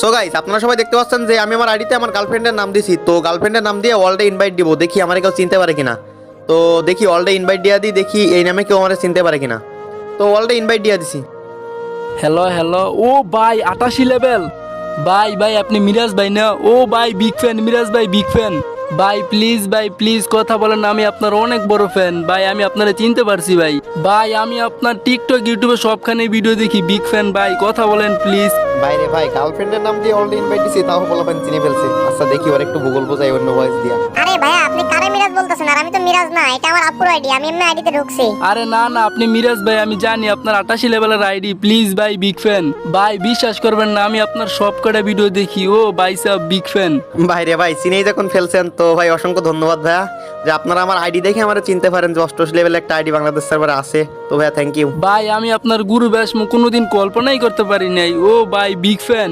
So guys, আপনারা সবাই দেখতে পাচ্ছেন যে আমি আমার আইডিতে আমার গার্লফ্রেন্ডের নাম দিছি। তো গার্লফ্রেন্ডের নাম দিয়ে ওয়ার্ল্ডে ইনভাইট দিব, দেখি আমার কেউ চিনতে পারে কিনা। তো দেখি ওয়ার্ল্ডে ইনভাইট দিয়া দিই, দেখি এই নামে কেউ আমার চিনতে পারে কিনা। তো ওয়ার্ল্ডে ইনভাইট দিয়া দিছি। হ্যালো হ্যালো, ও ভাই 88 লেভেল। ভাই আপনি মিরাজ ভাই না? ও ভাই বিগ ফ্যান, মিরাজ ভাই বিগ ফ্যান। ভাই প্লিজ কথা বলেন না, আমি আপনার অনেক বড় ফ্যান ভাই, আমি আপনারা চিনতে পারছি ভাই আমি আপনার টিকটক ইউটিউবে সবখানে ভিডিও দেখি, বিগ ফ্যান ভাই, কথা বলেন প্লিজ। বাইরে ভাই, গার্লফ্রেন্ডের নাম দিয়ে ওয়ার্ল্ডে ইনভাইট দিছি, তাও বলাবেন চিনে ফেলছে। আচ্ছা দেখি ওর একটু ভূগোল বোঝাই অন্য ভয়েস দিয়া। আরে ভাইয়া, আপনি কারে মিরাজ বলতেছেন? আর আমি তো মিরাজ না, এটা আমার আপুর আইডি, আমি এমনি আইডিতে ঢুকছি। আরে না আপনি মিরাজ ভাই, আমি জানি আপনার 88 লেভেলের আইডি। প্লিজ ভাই, বিগ ফ্যান ভাই, বিশ্বাস করবেন না, আমি আপনার সব কটা ভিডিও দেখি। ও ভাই সাহেব বিগ ফ্যান। বাইরে ভাই, চিনেই যখন ফেলছেন তো ভাই অসংখ্য ধন্যবাদ ভাইয়া, যে আপনারা আমার আইডি দেখে আমার চিনতে পারেন যে 88 লেভেলের একটা আইডি বাংলাদেশ সার্ভারে আছে। তো ভাইয়া থ্যাংক ইউ। ভাই আমি আপনার গুরু ব্যাসমু কোনোদিন কল্পনাই করতে পারি নাই। ও ভাই বিগ ফ্যান।